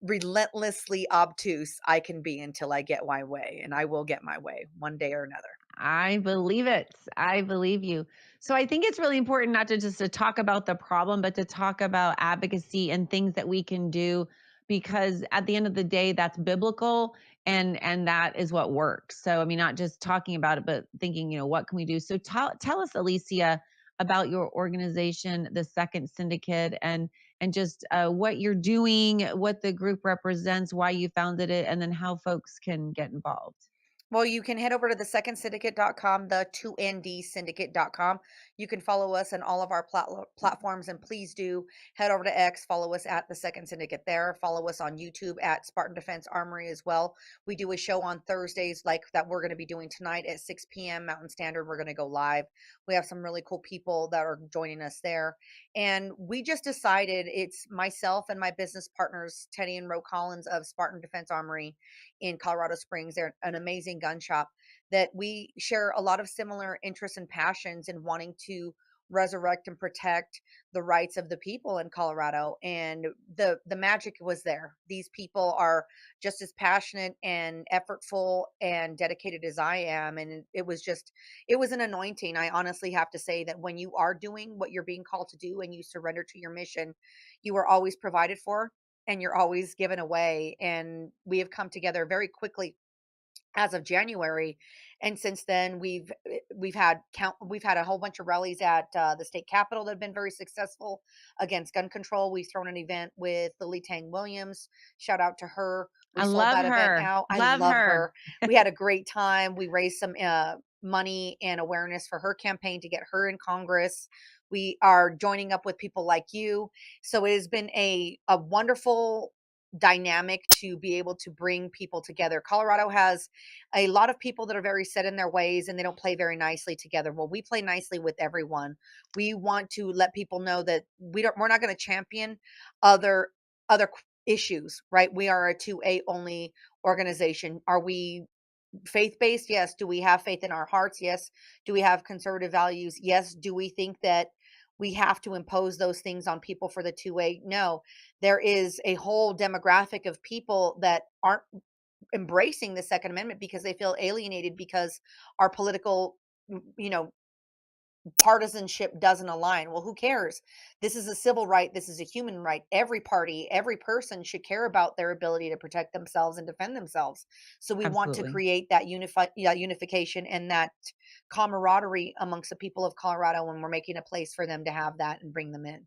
Speaker 2: relentlessly obtuse I can be until I get my way. And I will get my way one day or another.
Speaker 1: I believe it. I believe you. So I think it's really important not to just to talk about the problem, but to talk about advocacy and things that we can do, because at the end of the day, that's biblical. and that is what works. So I mean, not just talking about it, but thinking, what can we do? So tell us, Alicia, about your organization, the Second Syndicate, and just what you're doing, what the group represents, why you founded it, and then how folks can get involved.
Speaker 2: Well, you can head over to the the 2ndsyndicate.com. You can follow us on all of our platforms, and please do head over to X, follow us at the Second Syndicate there. Follow us on YouTube at Spartan Defense Armory as well. We do a show on Thursdays like that we're going to be doing tonight at 6 p.m. Mountain Standard. We're going to go live. We have some really cool people that are joining us there. And we just decided, it's myself and my business partners, Teddy and Ro Collins of Spartan Defense Armory in Colorado Springs. They're an amazing gun shop, that we share a lot of similar interests and passions in wanting to resurrect and protect the rights of the people in Colorado. And the magic was there. These people are just as passionate and effortful and dedicated as I am. And it was an anointing. I honestly have to say that when you are doing what you're being called to do and you surrender to your mission, you are always provided for and you're always given away. And we have come together very quickly as of January, and since then we've had a whole bunch of rallies at the state capitol that have been very successful against gun control. We've thrown an event with Lily Tang Williams. Shout out to her. We
Speaker 1: I
Speaker 2: sold
Speaker 1: love
Speaker 2: that event
Speaker 1: her.
Speaker 2: out. I
Speaker 1: Love
Speaker 2: love
Speaker 1: her.
Speaker 2: her. We had a great time. We raised some money and awareness for her campaign to get her in Congress. We are joining up with people like you. So it has been a wonderful dynamic to be able to bring people together. Colorado has a lot of people that are very set in their ways and they don't play very nicely together. Well, we play nicely with everyone. We want to let people know that we're not going to champion other other issues, right? We are a 2A only organization. Are we faith-based? Yes. Do we have faith in our hearts? Yes. Do we have conservative values? Yes. Do we think that we have to impose those things on people for the 2A? No. There is a whole demographic of people that aren't embracing the Second Amendment because they feel alienated because our political, you know, partisanship doesn't align. Well, who cares? This is a civil right. This is a human right. Every party, every person should care about their ability to protect themselves and defend themselves. So we want to
Speaker 1: Absolutely.
Speaker 2: create that unification and that camaraderie amongst the people of Colorado, and we're making a place for them to have that and bring them in.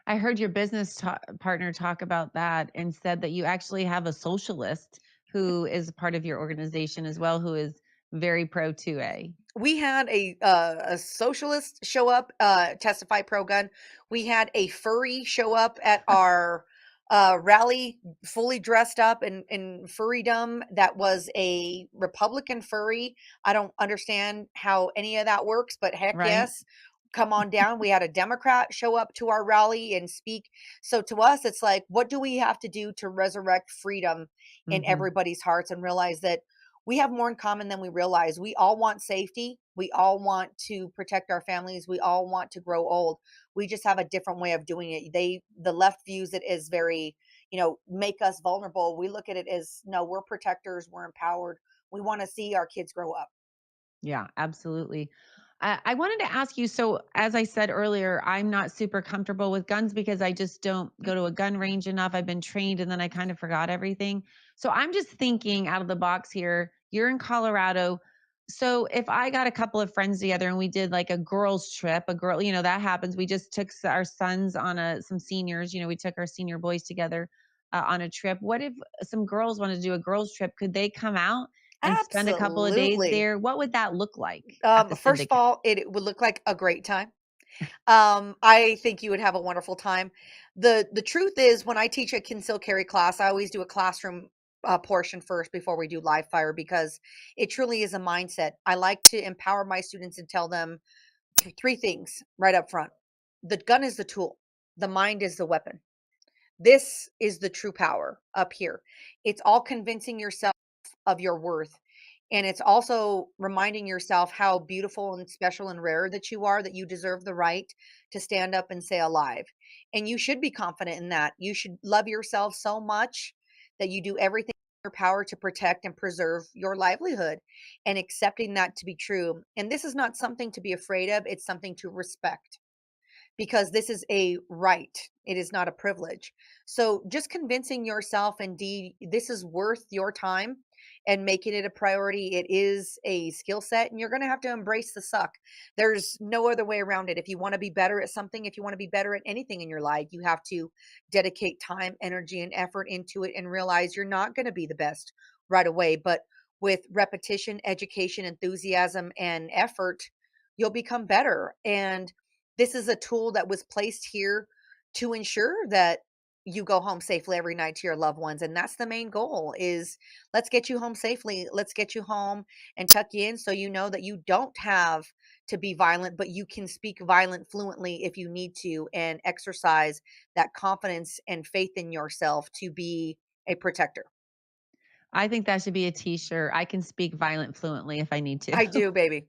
Speaker 1: I heard your business partner talk about that and said that you actually have a socialist who is part of your organization as well, who is very pro 2A.
Speaker 2: We had a socialist show up, testify pro gun. We had a furry show up at our rally, fully dressed up in furrydom. That was a Republican furry. I don't understand how any of that works, but heck
Speaker 1: Right?
Speaker 2: yes. Come on down. We had a Democrat show up to our rally and speak. So to us, it's like, what do we have to do to resurrect freedom in
Speaker 1: Mhm.
Speaker 2: everybody's hearts and realize that we have more in common than we realize. We all want safety. We all want to protect our families. We all want to grow old. We just have a different way of doing it. The left views it as very, make us vulnerable. We look at it as, no, we're protectors. We're empowered. We want to see our kids grow up.
Speaker 1: Yeah, absolutely. I wanted to ask you, so as I said earlier, I'm not super comfortable with guns because I just don't go to a gun range enough. I've been trained and then I kind of forgot everything. So I'm just thinking out of the box here. You're in Colorado. So if I got a couple of friends together and we did like a girls trip, that happens. We just took our sons on some seniors, we took our senior boys together on a trip. What if some girls want to do a girls trip? Could they come out and spend a couple of days
Speaker 2: Absolutely.
Speaker 1: there? What would that look like at the
Speaker 2: First of
Speaker 1: syndicate?
Speaker 2: all, it would look like a great time. I think you would have a wonderful time. The truth is, when I teach a concealed carry class, I always do a classroom portion first before we do live fire, because it truly is a mindset. I like to empower my students and tell them three things right up front. The gun is the tool. The mind is the weapon. This is the true power up here. It's all convincing yourself of your worth. And it's also reminding yourself how beautiful and special and rare that you are, that you deserve the right to stand up and say alive. And you should be confident in that. You should love yourself so much that you do everything in your power to protect and preserve your livelihood, and accepting that to be true. And this is not something to be afraid of, it's something to respect, because this is a right. It is not a privilege. So just convincing yourself, indeed, this is worth your time and making it a priority. It is a skill set, and you're going to have to embrace the suck. There's no other way around it. If you want to be better at something, if you want to be better at anything in your life, you have to dedicate time, energy, and effort into it and realize you're not going to be the best right away. But with repetition, education, enthusiasm, and effort, you'll become better. And this is a tool that was placed here to ensure that you go home safely every night to your loved ones. And that's the main goal is let's get you home safely. Let's get you home and tuck you in so you know that you don't have to be violent, but you can speak violent fluently if you need to and exercise that confidence and faith in yourself to be a protector.
Speaker 1: I think that should be a t-shirt. I can speak violent fluently if I need to.
Speaker 2: I do, baby.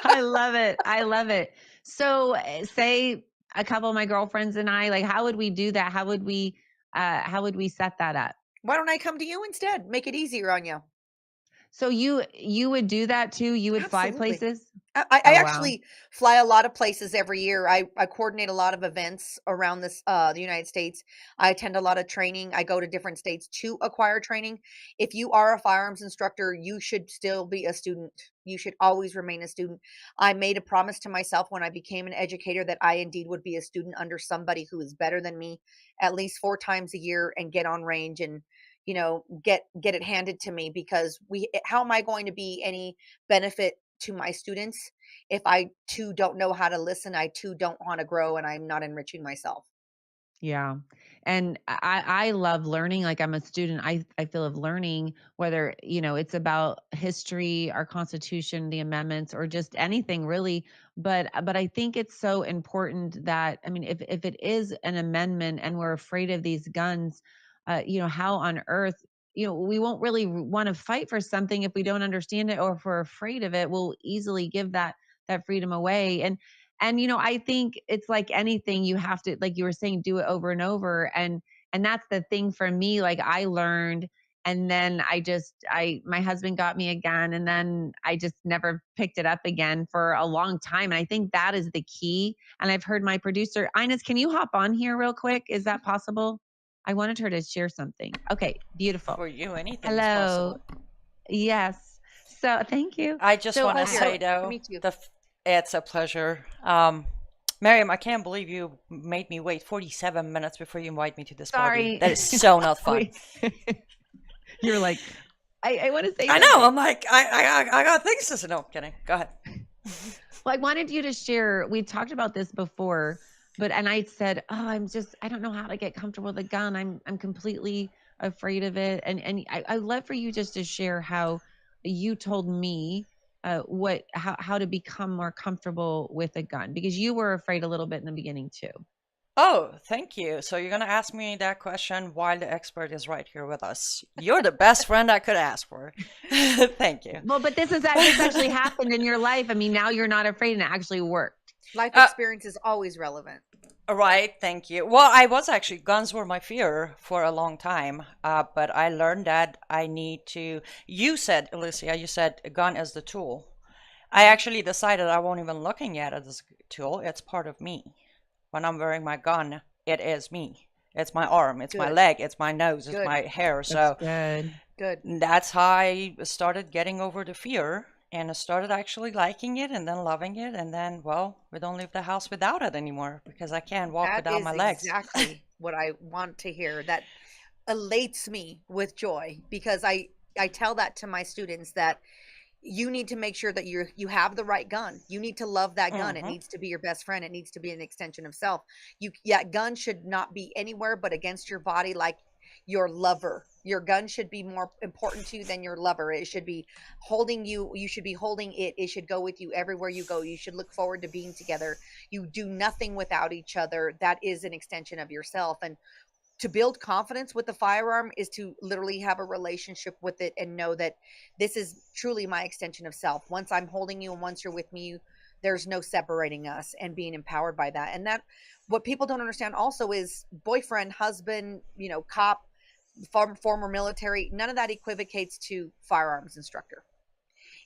Speaker 1: I love it. I love it. So say a couple of my girlfriends and I, like, how would we do that? How would we set that up?
Speaker 2: Why don't I come to you instead? Make it easier on you.
Speaker 1: So you would do that too? You would fly
Speaker 2: Absolutely.
Speaker 1: places?
Speaker 2: I
Speaker 1: Oh, wow.
Speaker 2: actually fly a lot of places every year. I coordinate a lot of events around the United States. I attend a lot of training. I go to different states to acquire training. If you are a firearms instructor, you should still be a student. You should always remain a student. I made a promise to myself when I became an educator that I indeed would be a student under somebody who is better than me at least 4 times a year and get on range and get it handed to me because how am I going to be any benefit to my students if I too don't know how to listen, I too don't want to grow, and I'm not enriching myself.
Speaker 1: Yeah. And I love learning. Like I'm a student, I feel of learning, whether, it's about history, our constitution, the amendments, or just anything really. But I think it's so important that, I mean, if it is an amendment and we're afraid of these guns, how on earth, we won't really want to fight for something if we don't understand it, or if we're afraid of it, we'll easily give that freedom away. And I think it's like anything, you have to, like you were saying, do it over and over. And that's the thing for me. Like I learned, and then my husband got me again, and then I just never picked it up again for a long time. And I think that is the key. And I've heard my producer, Ines, can you hop on here real quick? Is that possible? I wanted her to share something. Okay, beautiful.
Speaker 6: For you, anything is
Speaker 1: Hello.
Speaker 6: possible.
Speaker 1: Yes. So thank you.
Speaker 6: I just
Speaker 1: So
Speaker 6: want to
Speaker 2: Pleasure.
Speaker 6: say though,
Speaker 2: Me too.
Speaker 6: it's a pleasure. Miriam, I can't believe you made me wait 47 minutes before you invite me to this party.
Speaker 1: Sorry.
Speaker 6: That is so not fun.
Speaker 1: You're like, I want to say
Speaker 6: I know.
Speaker 1: something.
Speaker 6: I'm like, I got things to say. No, I'm kidding. Go ahead.
Speaker 1: Well, I wanted you to share. We talked about this before, and I said, "Oh, I don't know how to get comfortable with a gun. I'm completely afraid of it." And I'd love for you just to share how you told me how to become more comfortable with a gun, because you were afraid a little bit in the beginning too.
Speaker 6: Oh, thank you. So you're going to ask me that question while the expert is right here with us. You're the best friend I could ask for. Thank you.
Speaker 1: Well, but this actually happened in your life. I mean, now you're not afraid, and it actually worked.
Speaker 2: Life experience is always relevant.
Speaker 6: Right, thank you. Well, guns were my fear for a long time, but I learned that I need to, Alicia, you said a gun is the tool. I actually decided I won't even looking at it as a tool. It's part of me. When I'm wearing my gun, it is me. It's my arm, it's my
Speaker 2: Good.
Speaker 6: leg, it's my nose, it's
Speaker 2: Good.
Speaker 6: my hair. So
Speaker 1: That's good.
Speaker 2: Good.
Speaker 6: that's how I started getting over the fear. And I started actually liking it and then loving it. And then, well, we don't leave the house without it anymore because I can't walk
Speaker 2: That
Speaker 6: without
Speaker 2: is
Speaker 6: my legs.
Speaker 2: exactly what I want to hear. That elates me with joy because I tell that to my students that you need to make sure that you have the right gun. You need to love that gun. It
Speaker 6: Mhm.
Speaker 2: needs to be your best friend. It needs to be an extension of self. Gun should not be anywhere but against your body, like your lover. Your gun should be more important to you than your lover. It should be holding you. You should be holding it. It should go with you everywhere you go. You should look forward to being together. You do nothing without each other. That is an extension of yourself. And to build confidence with the firearm is to literally have a relationship with it and know that this is truly my extension of self. Once I'm holding you and once you're with me, there's no separating us, and being empowered by that. And that, what people don't understand also is boyfriend, husband, cop, former military, none of that equivocates to firearms instructor.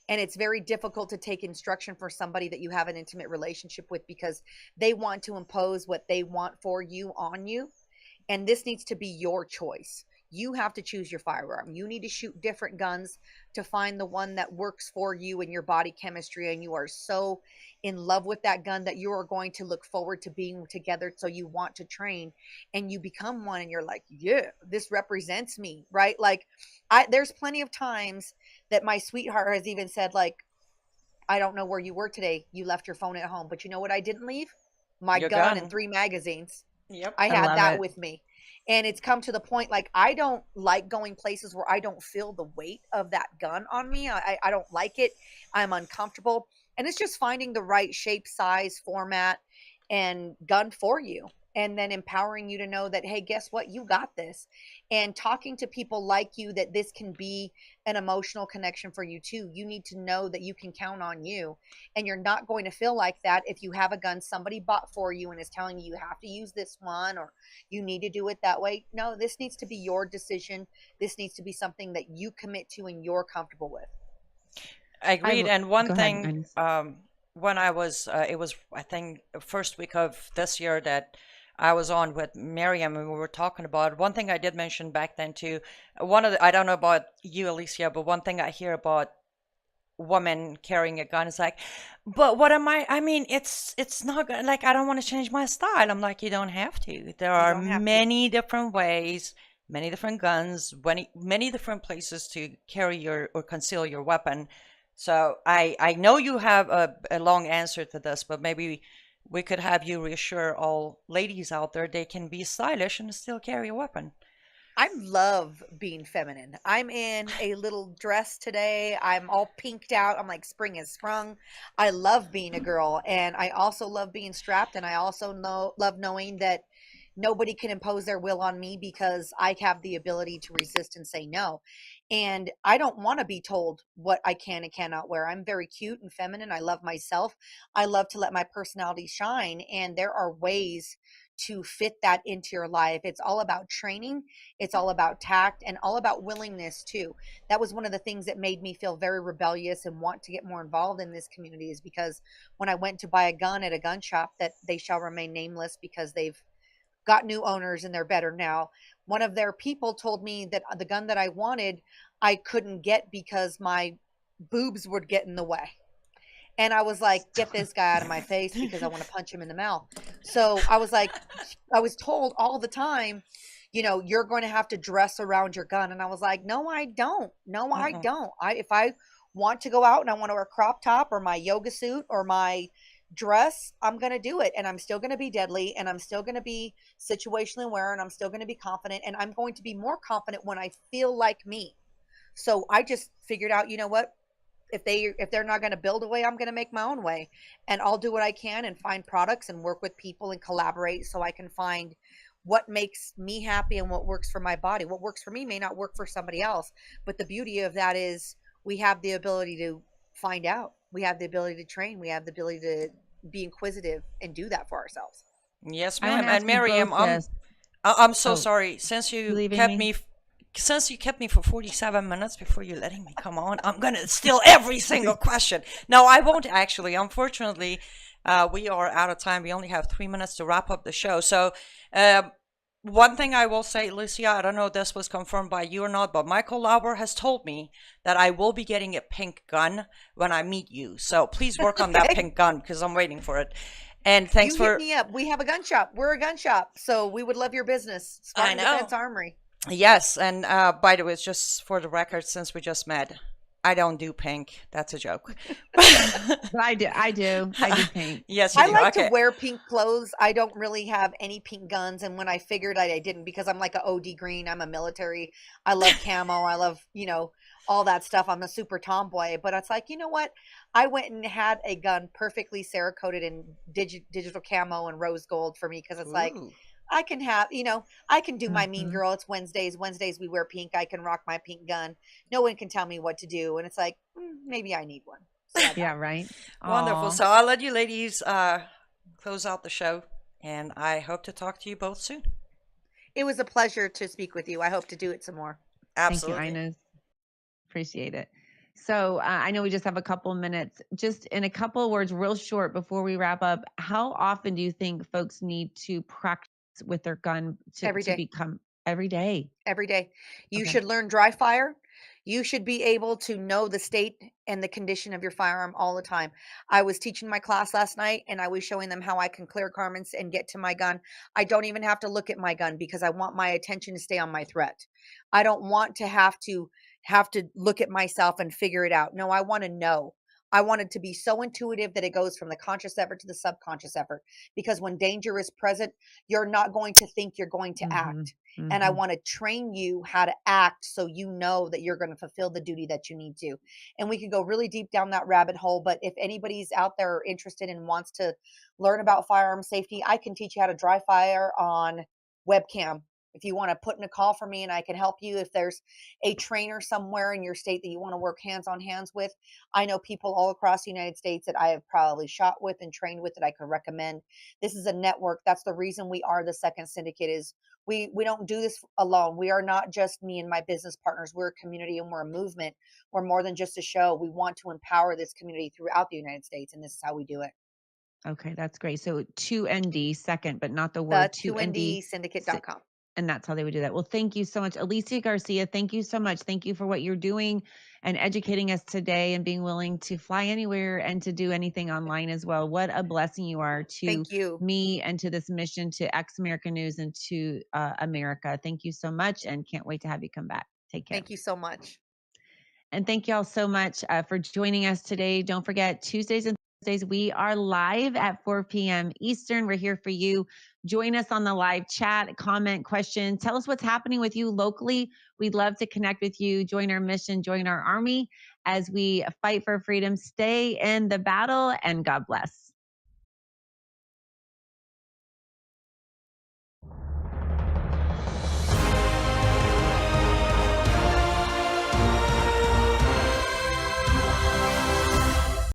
Speaker 2: And it's very difficult to take instruction for somebody that you have an intimate relationship with because they want to impose what they want for you on you. And this needs to be your choice. You have to choose your firearm. You need to shoot different guns to find the one that works for you and your body chemistry. And you are so in love with that gun that you are going to look forward to being together. So you want to train and you become one and you're like, yeah, this represents me, right? Like there's plenty of times that my sweetheart has even said, like, I don't know where you were today. You left your phone at home, but you know what I didn't leave? My
Speaker 6: You're
Speaker 2: gun and
Speaker 6: gone.
Speaker 2: 3 magazines.
Speaker 6: Yep.
Speaker 2: I
Speaker 1: I
Speaker 2: had
Speaker 1: love
Speaker 2: that
Speaker 1: it.
Speaker 2: with me. And it's come to the point, like, I don't like going places where I don't feel the weight of that gun on me. I don't like it. I'm uncomfortable. And it's just finding the right shape, size, format, and gun for you. And then empowering you to know that, hey, guess what? You got this. And talking to people like you, that this can be an emotional connection for you too. You need to know that you can count on you. And you're not going to feel like that if you have a gun somebody bought for you and is telling you you have to use this one or you need to do it that way. No, this needs to be your decision. This needs to be something that you commit to and you're comfortable with.
Speaker 6: Agreed. And one
Speaker 1: Go ahead,
Speaker 6: thing,
Speaker 1: Ines.
Speaker 6: when I was, it was, I think, first week of this year that I was on with Miriam and we were talking about one thing I did mention back then too. I don't know about you, Alicia, but one thing I hear about women carrying a gun is like, but what am I mean, it's not gonna, like, I don't want to change my style. I'm like, you don't have to. There
Speaker 2: You
Speaker 6: are
Speaker 2: don't have to.
Speaker 6: many different ways, many different guns, many different places to carry your or conceal your weapon. So I know you have a long answer to this, but maybe we could have you reassure all ladies out there they can be stylish and still carry a weapon.
Speaker 2: I love being feminine. I'm in a little dress today. I'm all pinked out. I'm like, spring has sprung. I love being a girl, and I also love being strapped. And I also love knowing that nobody can impose their will on me because I have the ability to resist and say no. And I don't want to be told what I can and cannot wear. I'm very cute and feminine. I love myself. I love to let my personality shine. And there are ways to fit that into your life. It's all about training. It's all about tact and all about willingness too. That was one of the things that made me feel very rebellious and want to get more involved in this community, is because when I went to buy a gun at a gun shop that they shall remain nameless because they've got new owners and they're better now, one of their people told me that the gun that I wanted, I couldn't get because my boobs would get in the way. And I was like, get this guy out of my face because I want to punch him in the mouth. So I was like, I was told all the time, you know, you're going to have to dress around your gun. And I was like, no, I don't. No, I
Speaker 6: Mm-mm.
Speaker 2: don't. If I want to go out and I want to wear a crop top or my yoga suit or my dress, I'm going to do it. And I'm still going to be deadly and I'm still going to be situationally aware and I'm still going to be confident. And I'm going to be more confident when I feel like me. So I just figured out, you know what? If they're not going to build a way, I'm going to make my own way, and I'll do what I can and find products and work with people and collaborate so I can find what makes me happy and what works for my body. What works for me may not work for somebody else, but the beauty of that is we have the ability to find out. We have the ability to train. We have the ability to be inquisitive and do that for ourselves.
Speaker 6: Yes,
Speaker 1: I want
Speaker 6: ma'am.
Speaker 1: to
Speaker 6: And
Speaker 1: ask you both
Speaker 6: Miriam,
Speaker 1: this.
Speaker 6: I'm so
Speaker 1: Oh,
Speaker 6: sorry.
Speaker 1: you leaving me?
Speaker 6: Since you kept me for 47 minutes before you letting me come on, I'm gonna steal every single question. No, I won't actually. Unfortunately, we are out of time. We only have 3 minutes to wrap up the show. So, one thing I will say, Lucia, I don't know if this was confirmed by you or not, but Michael Lauber has told me that I will be getting a pink gun when I meet you. So please work on that
Speaker 2: Okay.
Speaker 6: pink gun because I'm waiting for it. And thanks
Speaker 2: You hit
Speaker 6: for,
Speaker 2: me up. We have a gun shop. We're a gun shop. So we would love your business.
Speaker 6: I
Speaker 2: Spartan
Speaker 6: know.
Speaker 2: Defense Armory.
Speaker 6: Yes, and by the way, it's just for the record, since we just met, I don't do pink. That's a joke.
Speaker 1: But I do. I do. I do pink.
Speaker 6: Yes, you
Speaker 2: I
Speaker 6: do.
Speaker 2: like to
Speaker 6: Okay.
Speaker 2: wear pink clothes. I don't really have any pink guns. And when I figured I didn't, because I'm like a OD green, I'm a military. I love camo. I love, all that stuff. I'm a super tomboy. But it's like, you know what? I went and had a gun perfectly Cerakoted in digital camo and rose gold for me because it's like,
Speaker 6: Ooh.
Speaker 2: I can have, I can do my mean
Speaker 1: Hmm.
Speaker 2: girl. It's Wednesdays. Wednesdays we wear pink. I can rock my pink gun. No one can tell me what to do. And it's like, maybe I need one. So I
Speaker 1: Yeah,
Speaker 2: got one.
Speaker 1: right.
Speaker 6: Wonderful.
Speaker 1: Aw.
Speaker 6: So I'll let you ladies close out the show, and I hope to talk to you both soon.
Speaker 2: It was a pleasure to speak with you. I hope to do it some more.
Speaker 1: Thank you,
Speaker 6: Absolutely.
Speaker 1: Inez. Appreciate it. So I know we just have a couple minutes. Just in a couple of words, real short before we wrap up, how often do you think folks need to practice with their gun
Speaker 2: Every
Speaker 1: to
Speaker 2: day.
Speaker 1: become every day.
Speaker 2: Every day. You
Speaker 1: Okay.
Speaker 2: should learn dry fire. You should be able to know the state and the condition of your firearm all the time. I was teaching my class last night and I was showing them how I can clear garments and get to my gun. I don't even have to look at my gun because I want my attention to stay on my threat. I don't want to have to look at myself and figure it out. No, I want to know. I want it to be so intuitive that it goes from the conscious effort to the subconscious effort, because when danger is present, you're not going to think, you're going to
Speaker 1: Mm-hmm.
Speaker 2: act. And I
Speaker 1: Mm-hmm.
Speaker 2: want to train you how to act so you know that you're going to fulfill the duty that you need to. And we could go really deep down that rabbit hole, but if anybody's out there interested and wants to learn about firearm safety, I can teach you how to dry fire on webcam. If you want to put in a call for me and I can help you, if there's a trainer somewhere in your state that you want to work hands on hands with, I know people all across the United States that I have probably shot with and trained with that I could recommend. This is a network. That's the reason we are the Second Syndicate. Is we don't do this alone. We are not just me and my business partners. We're a community and we're a movement. We're more than just a show. We want to empower this community throughout the United States, and this is how we do it.
Speaker 1: Okay, that's great. So 2ND second, but not the
Speaker 2: The
Speaker 1: word 2ND.
Speaker 2: 2ndsyndicate.com.
Speaker 1: And that's how they would do that. Well, thank you so much, Alicia Garcia. Thank you so much. Thank you for what you're doing and educating us today and being willing to fly anywhere and to do anything online as well. What a blessing you are to
Speaker 2: Thank you.
Speaker 1: me and to this mission, to Ex America News and to America. Thank you so much and can't wait to have you come back. Take care.
Speaker 2: Thank you so much.
Speaker 1: And thank you all so much for joining us today. Don't forget, Tuesdays and Thursdays, we are live at 4 p.m. Eastern. We're here for you. Join us on the live chat, comment, question. Tell us what's happening with you locally. We'd love to connect with you. Join our mission, join our army as we fight for freedom. Stay in the battle, and God bless.